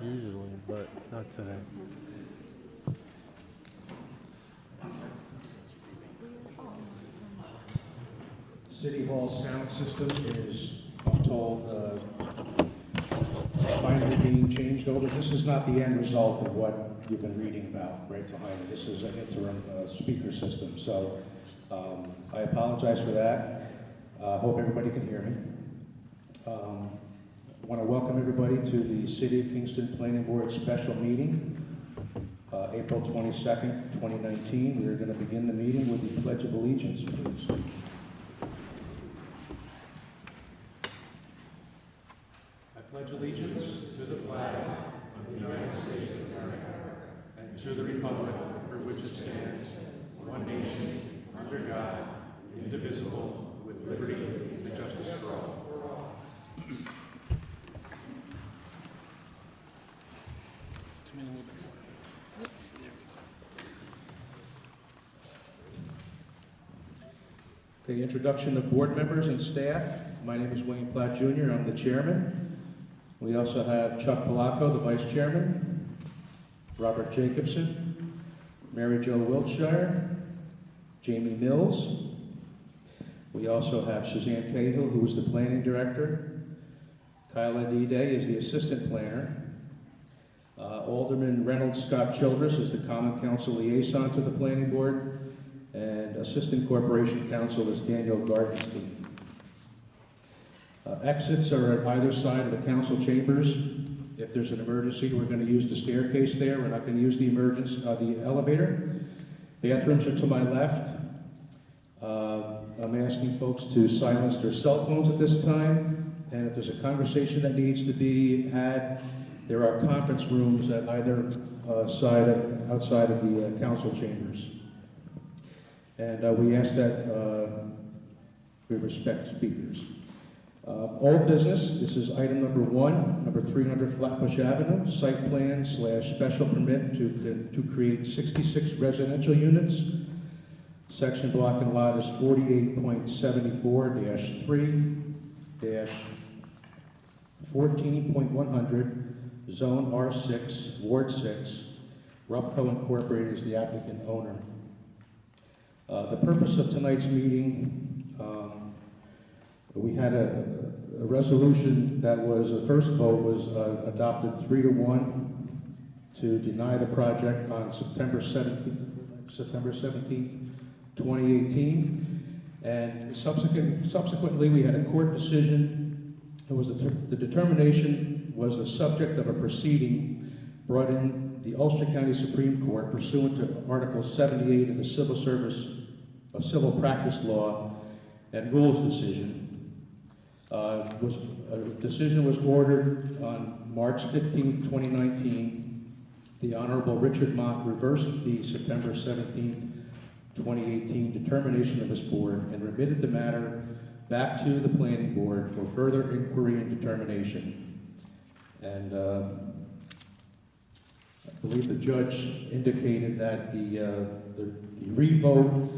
usually, but not today. City Hall sound system is, I'm told, finally being changed over. This is not the end result of what you've been reading about right behind it. This is an interim speaker system. So I apologize for that. Hope everybody can hear me. I want to welcome everybody to the City of Kingston Planning Board special meeting, April 22nd, 2019. We're going to begin the meeting with the Pledge of Allegiance, please. I pledge allegiance to the flag of the United States of America and to the republic for which it stands, one nation, under God, indivisible, with liberty and justice for all. Okay, introduction of board members and staff. My name is Wayne Platt Jr. I'm the chairman. We also have Chuck Polacco, the vice chairman, Robert Jacobson, Mary Jo Wiltshire, Jamie Mills. We also have Suzanne Cahill, who is the planning director. Kyle Adide is the assistant planner. Alderman Reynolds Scott Childress is the common council liaison to the planning board, and assistant corporation counsel is Daniel Gartenstein. Exits are at either side of the council chambers. If there's an emergency, we're going to use the staircase there. We're not going to use the elevator. Bathrooms are to my left. I'm asking folks to silence their cell phones at this time. And if there's a conversation that needs to be had, there are conference rooms at either outside of the council chambers. And we ask that we respect speakers. Old business, this is item number 1, number 300 Flatbush Avenue, site plan / special permit to create 66 residential units. Section block and lot is 48.74-3-14.100, zone R6, Ward 6. RUPCO Incorporated is the applicant owner. The purpose of tonight's meeting, we had a resolution that was, the first vote was adopted 3-1 to deny the project on September 17th, 2018. And subsequently, we had a court decision. It was the determination was the subject of a proceeding brought in the Ulster County Supreme Court pursuant to Article 78 of the Civil Practice Law and Rules decision. A decision was ordered on March 15th, 2019. The Honorable Richard Mott reversed the September 17th, 2018 determination of this board and remitted the matter back to the planning board for further inquiry and determination. And I believe the judge indicated that the revote,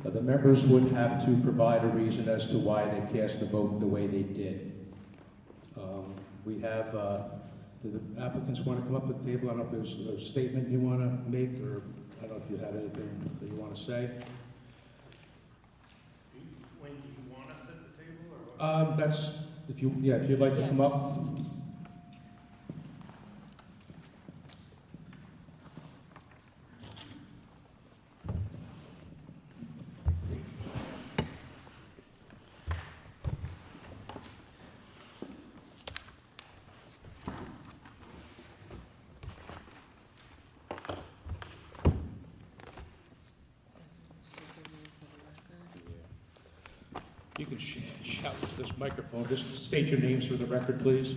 the members would have to provide a reason as to why they cast the vote the way they did. We have, do the applicants want to come up to the table? I don't know if there's a statement you want to make, or I don't know if you have anything that you want to say. When you want us at the table, or what? That's, if you'd like to come up. You can shout into this microphone. Just state your names for the record, please.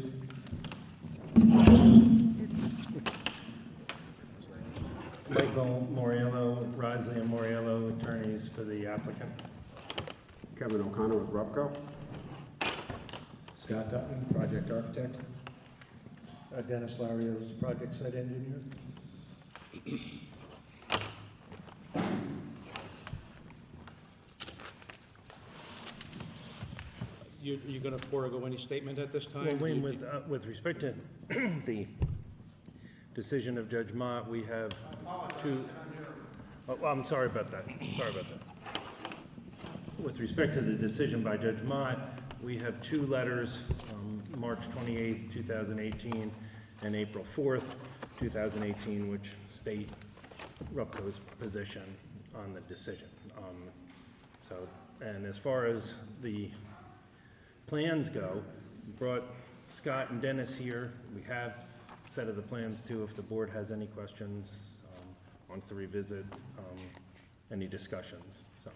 Michael Moriello, Risley and Moriello, attorneys for the applicant. Kevin O'Connor with RUPCO. Scott Dutton, project architect. Dennis Larios, project site engineer. You're going to forego any statement at this time? Well, Wayne, with respect to the decision of Judge Mott, we have two... Oh, I'm sorry about that. Sorry about that. With respect to the decision by Judge Mott, we have two letters, March 28th, 2018, and April 4th, 2018, which state RUPCO's position on the decision. And as far as the plans go, we brought Scott and Dennis here. We have a set of the plans too, if the board has any questions, wants to revisit any discussions. So.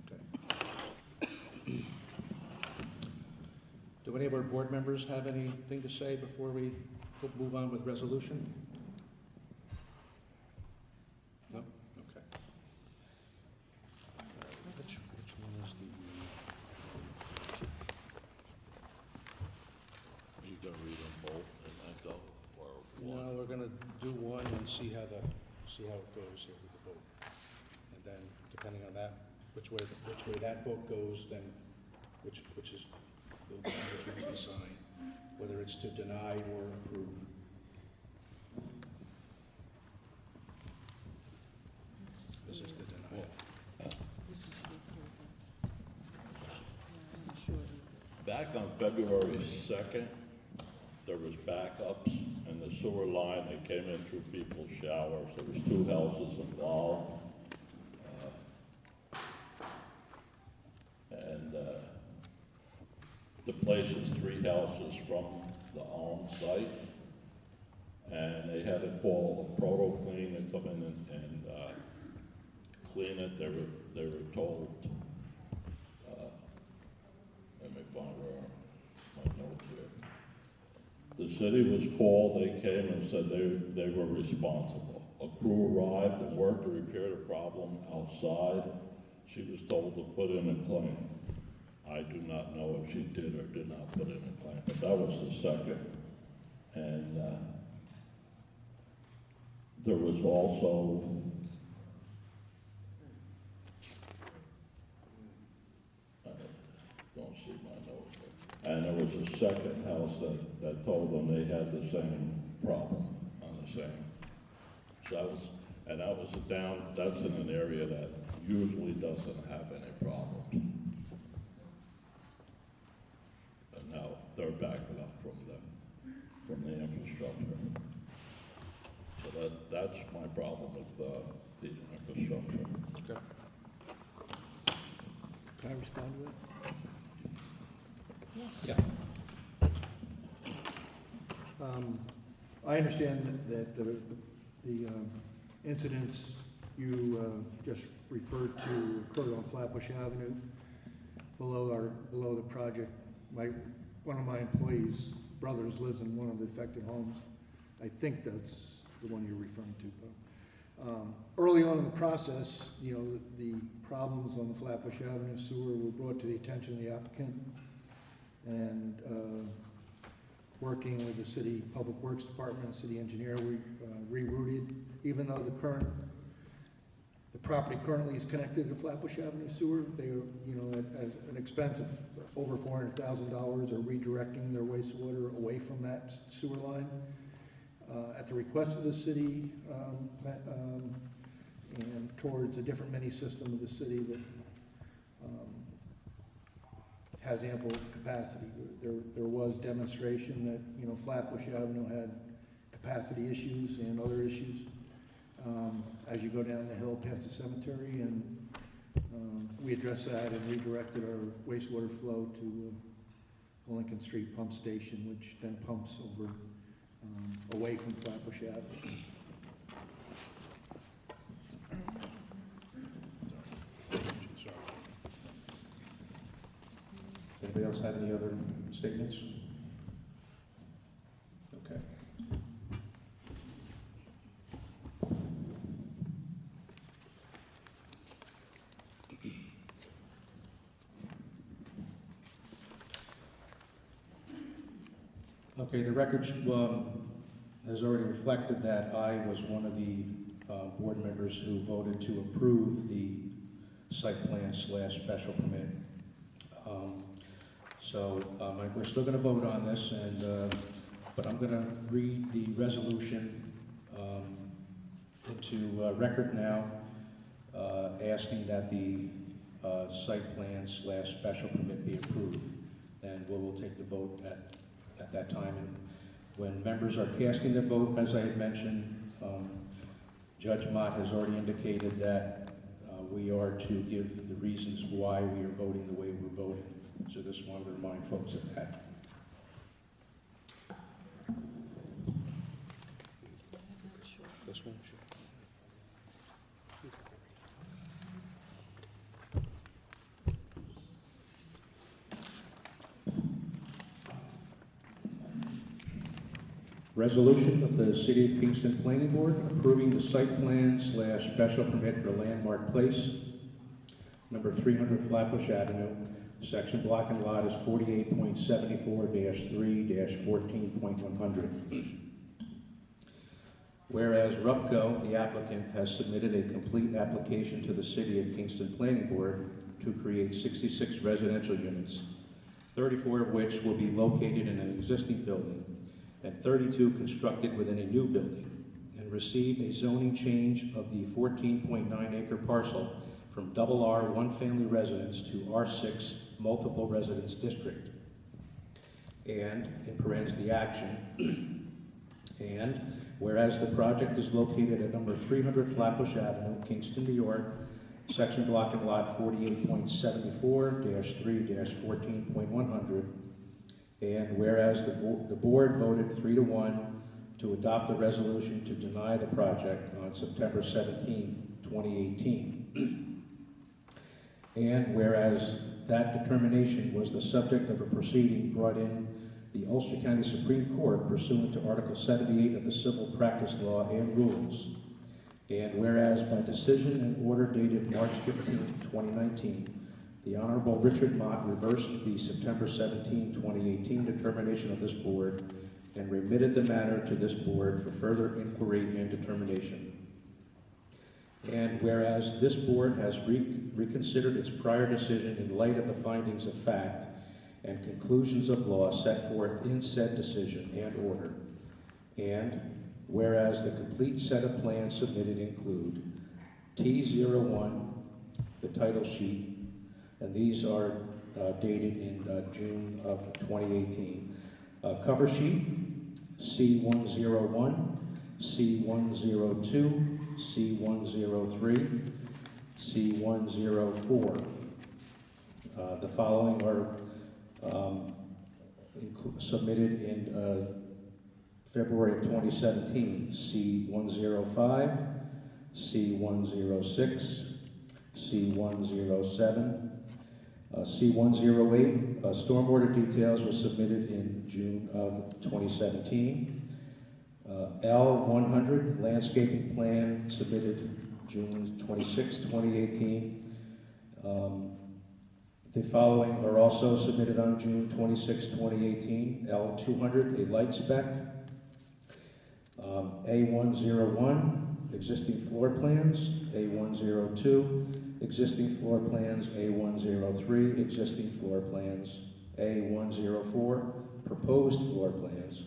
Okay. Do any of our board members have anything to say before we move on with resolution? No? Okay. Which one is You gonna read them both and then go, or the? one? No, we're gonna do one and see how it goes here with the vote. And then, depending on that, which way that vote goes, then which is which we can sign, whether it's to deny or approve. This is the denial. This is the I'm sure. Back on February 2nd, there was backups in the sewer line that came in through people's showers. There was 2 houses involved. The place is 3 houses from the Alms site, and they had to call a proto clean to come in and clean it. They were told. Let me find where my notes here. The city was called. They came and said they were responsible. A crew arrived and worked to repair the problem outside. She was told to put in a claim. I do not know if she did or did not put in a claim, but that was the second. And there was also I don't see my notes, and there was a second house that told them they had the same problem on the same. So that was that's in an area that usually doesn't have any problems. Now they're backing up from the infrastructure. So that's my problem with the infrastructure. Okay. Can I respond to it? Yes. Yeah. I understand that the incidents you just referred to occurred on Flatbush Avenue below the project. One of my employees' brothers lives in one of the affected homes. I think that's the one you're referring to. But, early on in the process, the problems on the Flatbush Avenue sewer were brought to the attention of the applicant, and working with the city public works department, city engineer, we rerouted. Even though the property currently is connected to Flatbush Avenue sewer, they are, at an expense of over $400,000, are redirecting their wastewater away from that sewer line at the request of the city and towards a different mini system of the city that has ample capacity. There was demonstration that Flatbush Avenue had capacity issues and other issues as you go down the hill past the cemetery, and we addressed that and redirected our wastewater flow to the Lincoln Street pump station, which then pumps over away from Flatbush Ave. Anybody else have any other statements? Okay. Okay, the record has already reflected that I was one of the board members who voted to approve the site plan / special permit. So we're still going to vote on this, and but I'm going to read the resolution into record now, asking that the site plan / special permit be approved. And we'll take the vote at that time. And when members are casting their vote, as I had mentioned, Judge Mott has already indicated that we are to give the reasons why we are voting the way we're voting. So just wanted to remind folks of that. This one, sure. Resolution of the City of Kingston Planning Board approving the site plan / special permit for Landmark Place, number 300 Flatbush Avenue. Section block and lot is 48.74-3-14.100. Whereas RUPCO, the applicant, has submitted a complete application to the City of Kingston Planning Board to create 66 residential units, 34 of which will be located in an existing building, and 32 constructed within a new building, and received a zoning change of the 14.9 acre parcel from RR one-family residence to R6 multiple residence district. And, in parentheses, the action, and whereas the project is located at number 300 Flatbush Avenue, Kingston, New York, section block and lot 48.74-3-14.100, and whereas the board voted 3-1 to adopt the resolution to deny the project on September 17, 2018. And whereas that determination was the subject of a proceeding brought in the Ulster County Supreme Court pursuant to Article 78 of the Civil Practice Law and Rules. And whereas by decision and order dated March 15, 2019, the Honorable Richard Mott reversed the September 17, 2018 determination of this board and remitted the matter to this board for further inquiry and determination. And whereas this board has reconsidered its prior decision in light of the findings of fact and conclusions of law set forth in said decision and order. And whereas the complete set of plans submitted include T01, the title sheet, and these are dated in June of 2018. Cover sheet, C101, C102, C103, C104. The following are submitted in February of 2017, C105, C106, C107, C108, stormwater details were submitted in June of 2017. L100, landscaping plan submitted June 26, 2018. The following are also submitted on June 26, 2018. L200, a light spec. A101, existing floor plans. A102, existing floor plans. A103, existing floor plans. A104, proposed floor plans.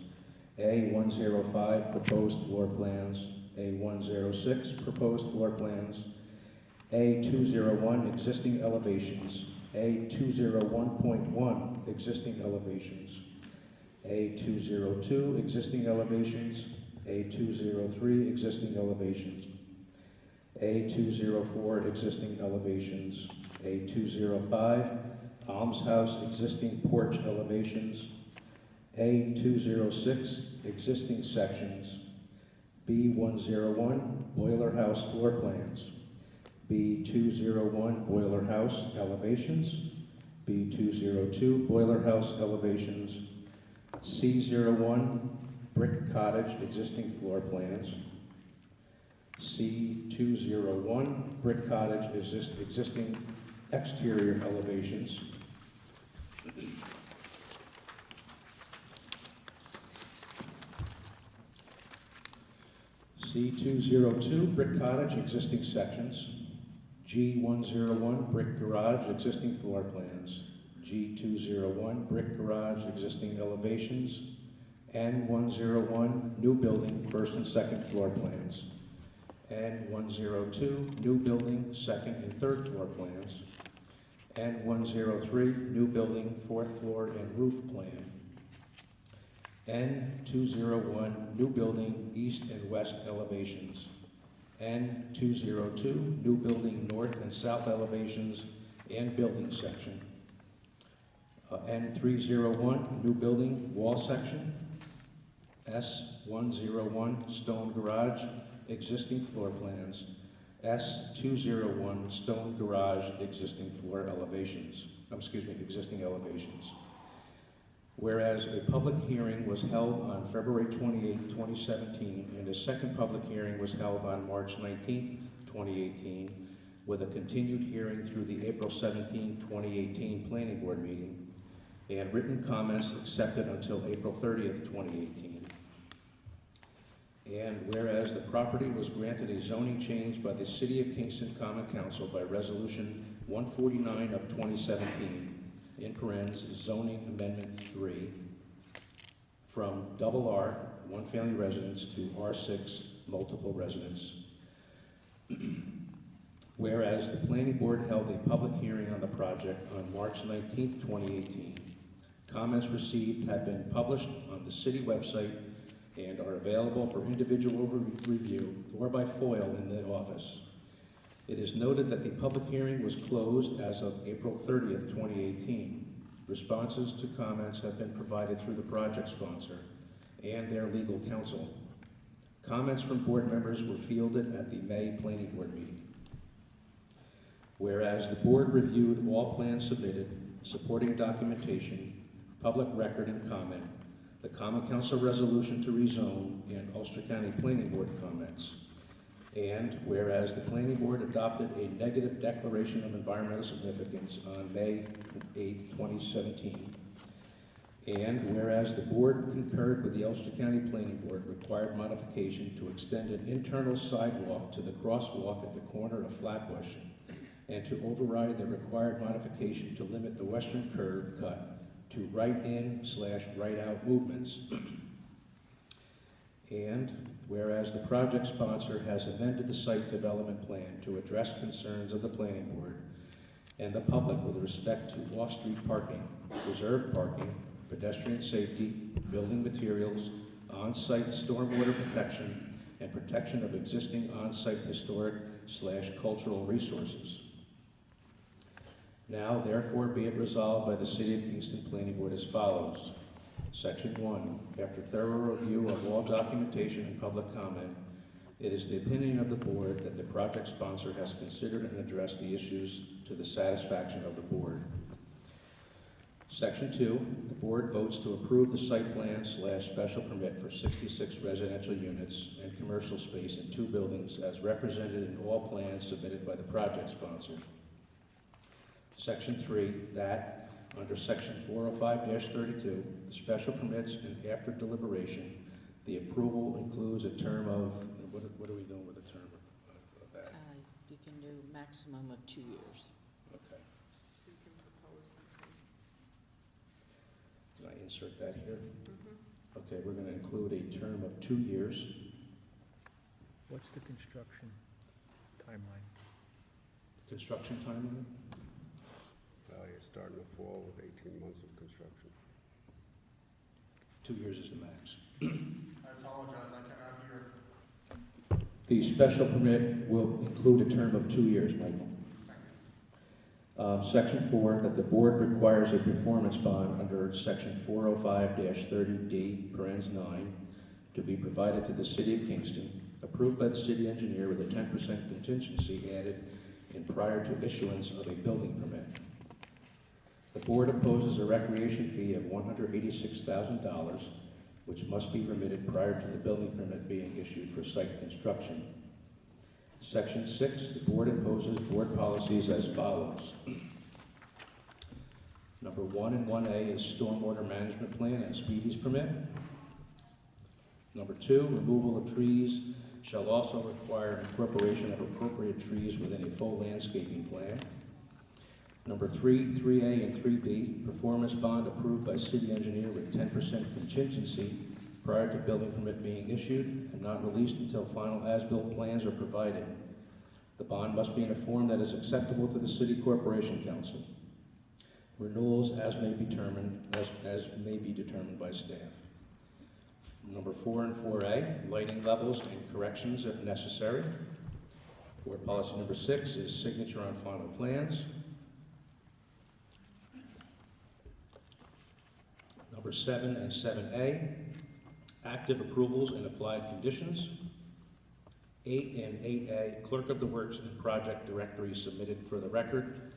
A105, proposed floor plans. A106, proposed floor plans. A201, existing elevations. A201.1, existing elevations. A202, existing elevations. A203, existing elevations. A204, existing elevations. A205, Alms House, existing porch elevations. A206, existing sections. B101, boiler house floor plans. B201, boiler house elevations. B202, boiler house elevations. C01, brick cottage, existing floor plans. C201, brick cottage, existing exterior elevations. C202, brick cottage, existing sections. G101, brick garage, existing floor plans. G201, brick garage, existing elevations. N101, new building, first and second floor plans. N102, new building, second and third floor plans. N103, new building, fourth floor and roof plan. N201, new building, east and west elevations. N202, new building, north and south elevations and building section. N301, new building, wall section. S101, stone garage, existing floor plans. S201, stone garage, existing floor elevations. Existing elevations. Whereas a public hearing was held on February 28, 2017, and a second public hearing was held on March 19, 2018, with a continued hearing through the April 17, 2018 Planning Board meeting, and written comments accepted until April 30th, 2018. And whereas the property was granted a zoning change by the City of Kingston Common Council by Resolution 149 of 2017, in parentheses, zoning amendment 3, from RR, one family residence, to R6, multiple residence. Whereas the Planning Board held a public hearing on the project on March 19, 2018. Comments received have been published on the city website and are available for individual review or by FOIL in the office. It is noted that the public hearing was closed as of April 30th, 2018. Responses to comments have been provided through the project sponsor and their legal counsel. Comments from board members were fielded at the May Planning Board meeting. Whereas the board reviewed all plans submitted, supporting documentation, public record and comment, the Common Council resolution to rezone, and Ulster County Planning Board comments. And whereas the Planning Board adopted a negative declaration of environmental significance on May 8, 2017. And whereas the board concurred with the Ulster County Planning Board required modification to extend an internal sidewalk to the crosswalk at the corner of Flatbush, and to override the required modification to limit the western curb cut to right-in/right out movements. And whereas the project sponsor has amended the site development plan to address concerns of the planning board and the public with respect to off-street parking, reserved parking, pedestrian safety, building materials, on-site stormwater protection, and protection of existing on-site historic/cultural resources. Now, therefore, be it resolved by the City of Kingston Planning Board as follows. Section 1, after thorough review of all documentation and public comment, it is the opinion of the board that the project sponsor has considered and addressed the issues to the satisfaction of the board. Section 2, the board votes to approve the site plan/special permit for 66 residential units and commercial space in 2 buildings as represented in all plans submitted by the project sponsor. Section 3, that under Section 405-32, the special permits and after deliberation, the approval includes a term of, what are we doing with the term of that? You can do maximum of 2 years. Okay. So you can propose something. Can I insert that here? Okay, we're going to include a term of 2 years. What's the construction timeline? Construction timeline? You're starting to fall with 18 months of construction. 2 years is the max. I apologize, I cannot hear. The special permit will include a term of 2 years, Michael. Section 4, that the board requires a performance bond under Section 405-30D, parens 9, to be provided to the City of Kingston, approved by the city engineer with a 10% contingency added in prior to issuance of a building permit. The board opposes a recreation fee of $186,000, which must be remitted prior to the building permit being issued for site construction. Section 6, the board imposes board policies as follows. Number 1 and 1A is stormwater management plan and speedies permit. Number 2, removal of trees shall also require incorporation of appropriate trees within a full landscaping plan. Number 3, 3A and 3B, performance bond approved by city engineer with 10% contingency prior to building permit being issued and not released until final as-built plans are provided. The bond must be in a form that is acceptable to the City Corporation Council. Renewals as may be determined by staff. Number 4 and 4A, lighting levels and corrections if necessary. Board policy number 6 is signature on final plans. Number 7 and 7A, active approvals and applied conditions. 8 and 8A, clerk of the works and project directory submitted for the record.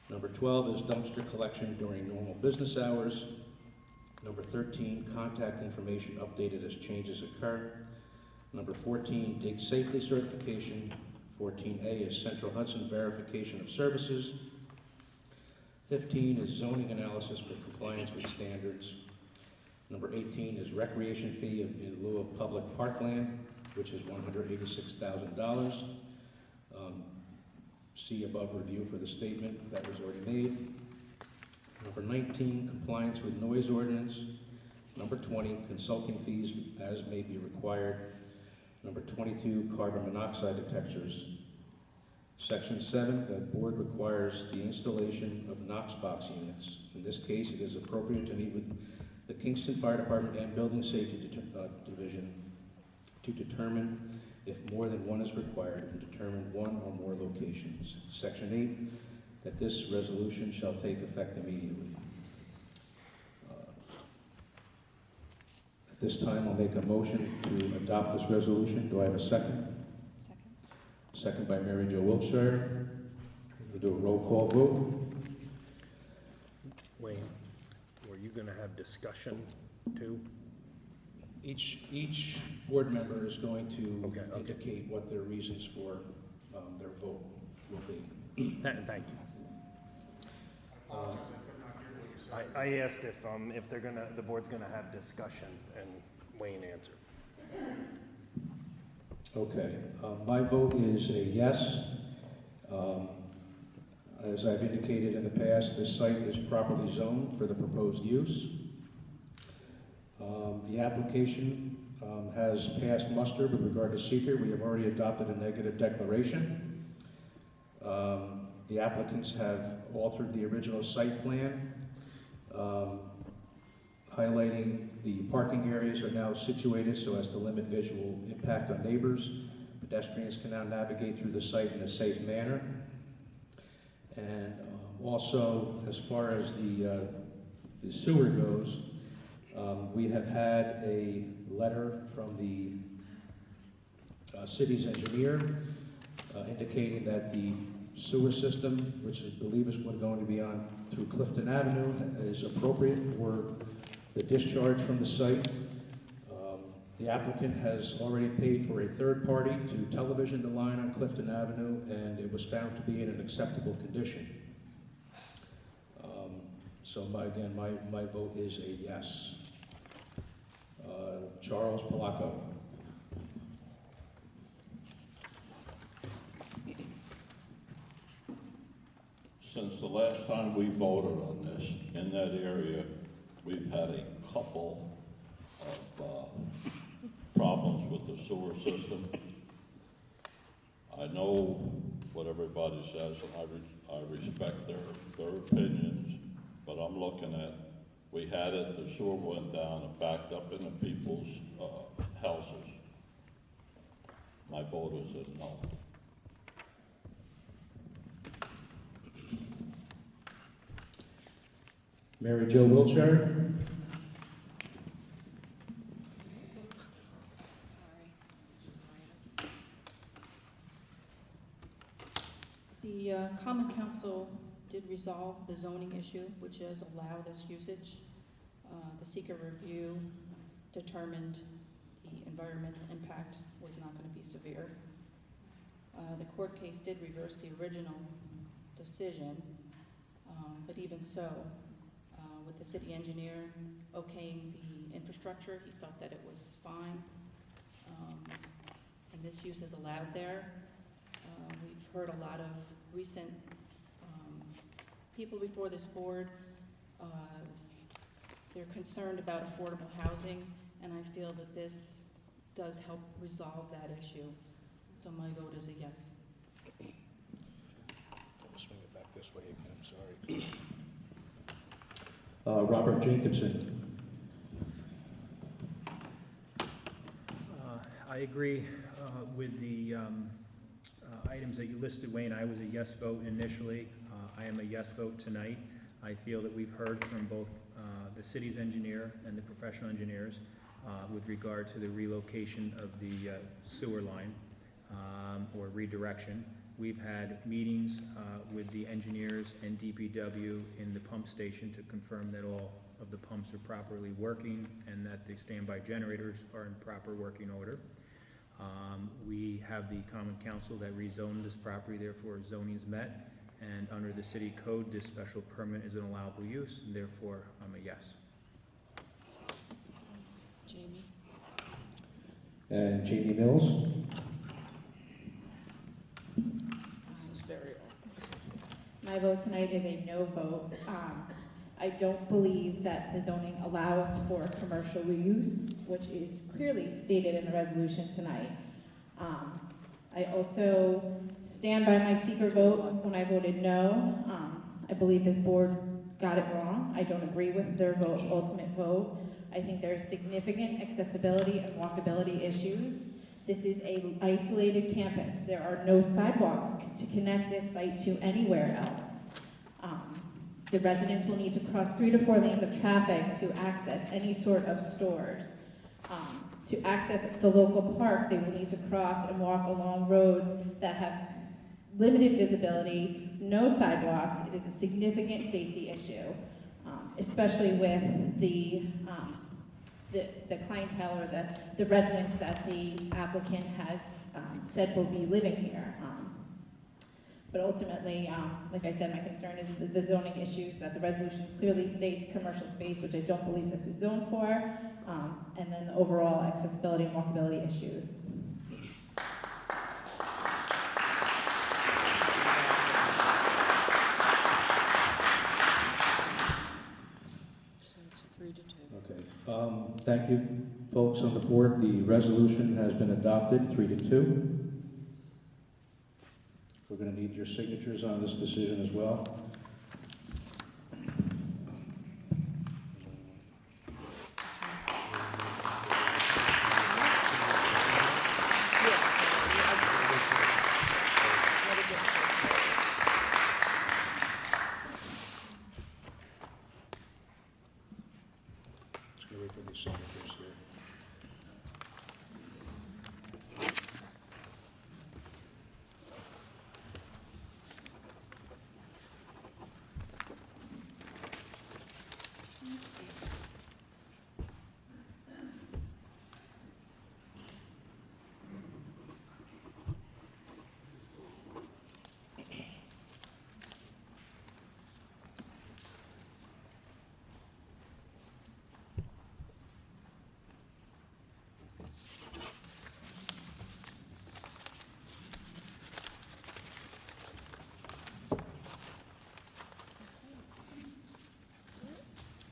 Number 12 is dumpster collection during normal business hours. Number 13, contact information updated as changes occur. Number 14, dig safely certification. 14A is Central Hudson verification of services. 15 is zoning analysis for compliance with standards. Number 18 is recreation fee in lieu of public parkland, which is $186,000. See above review for the statement that was already made. Number 19, compliance with noise ordinance. Number 20, consulting fees as may be required. Number 22, carbon monoxide detectors. Section 7, the board requires the installation of Knox box units. In this case, it is appropriate to meet with the Kingston Fire Department and Building Safety Division to determine if more than one is required and determine one or more locations. Section 8, that this resolution shall take effect immediately. At this time, I'll make a motion to adopt this resolution. Do I have a second? Second. Second by Mary Jo Wiltshire. We'll do a roll call vote. Wayne, were you gonna have discussion too? Each board member is going to Okay. indicate what their reasons for their vote will be. Thank you. I asked if they're gonna, the board's gonna have discussion, and Wayne answered. Okay, my vote is a yes. As I've indicated in the past, this site is properly zoned for the proposed use. The application has passed muster with regard to seeker. We have already adopted a negative declaration. The applicants have altered the original site plan, highlighting the parking areas are now situated so as to limit visual impact on neighbors. Pedestrians can now navigate through the site in a safe manner. And also, as far as the sewer goes, we have had a letter from the city's engineer indicating that the sewer system, which I believe is going to be on through Clifton Avenue, is appropriate for the discharge from the site. The applicant has already paid for a third party to television the line on Clifton Avenue, and it was found to be in an acceptable condition. So again, my vote is a yes. Charles Polacco. Since the last time we voted on this, in that area, we've had a couple of problems with the sewer system. I know what everybody says, and I respect their opinions, but I'm looking at, we had it, the sewer went down and backed up into people's houses. My vote is a no. Mary Jo Wiltshire. The Common Council did resolve the zoning issue, which has allowed this usage. The seeker review determined the environmental impact was not going to be severe. The court case did reverse the original decision, but even so, with the city engineer okaying the infrastructure, he felt that it was fine, and this use is allowed there. We've heard a lot of recent people before this board. They're concerned about affordable housing and I feel that this does help resolve that issue. So my vote is a yes. Swing it back this way again, I'm sorry. Robert Jacobson. I agree with the items that you listed, Wayne. I was a yes vote initially. I am a yes vote tonight. I feel that we've heard from both the city's engineer and the professional engineers with regard to the relocation of the sewer line or redirection. We've had meetings with the engineers and DPW in the pump station to confirm that all of the pumps are properly working and that the standby generators are in proper working order. We have the common council that rezoned this property, therefore zoning's met, and under the city code, this special permit is an allowable use, and therefore I'm a yes. Jamie? And Jamie Mills. This is very old. My vote tonight is a no vote. I don't believe that the zoning allows for commercial use, which is clearly stated in the resolution tonight. I also stand by my seeker vote when I voted no. I believe this board got it wrong. I don't agree with their vote, ultimate vote. I think there are significant accessibility and walkability issues. This is an isolated campus. There are no sidewalks to connect this site to anywhere else. The residents will need to cross 3 to 4 lanes of traffic to access any sort of stores. To access the local park, they will need to cross and walk along roads that have limited visibility, no sidewalks. It is a significant safety issue, especially with the clientele or the residents that the applicant has said will be living here. But ultimately, like I said, my concern is the zoning issues that the resolution clearly states commercial space, which I don't believe this was zoned for, and then the overall accessibility and walkability issues. So it's 3 to 2. Okay. Thank you, folks on the board. The resolution has been adopted, 3-2. We're going to need your signatures on this decision as well. Just going to wait for these signatures here.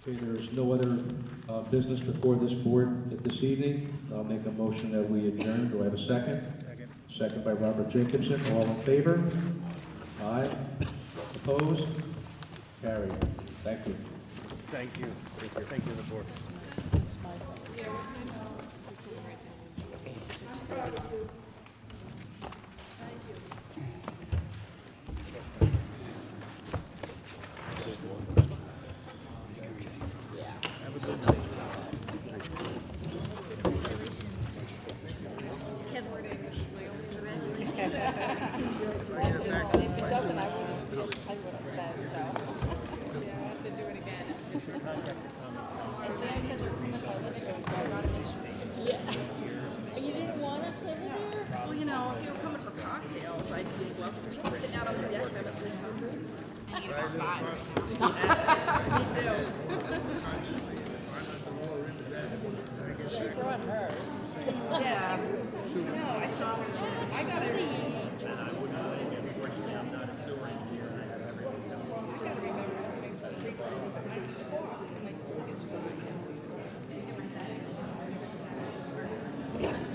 Okay, there is no other business before this board this evening. I'll make a motion that we adjourn. Do I have a second? Second. Second by Robert Jacobson. All in favor? Aye. Opposed? Carried. Thank you. Thank you. Thank you, the board. That's my vote. If it doesn't, I won't be able to tell you what it says, so. Yeah, I have to do it again. And Dan said they're coming by living room, so I gotta make sure. Yeah. You didn't want us over there? Well, you know, if you were coming for cocktails, I'd be welcome. People sitting out on the deck, I'd have a good time. I need about 5 right now. Yeah, me too. She brought hers. Yeah. No, I got everything. Yeah.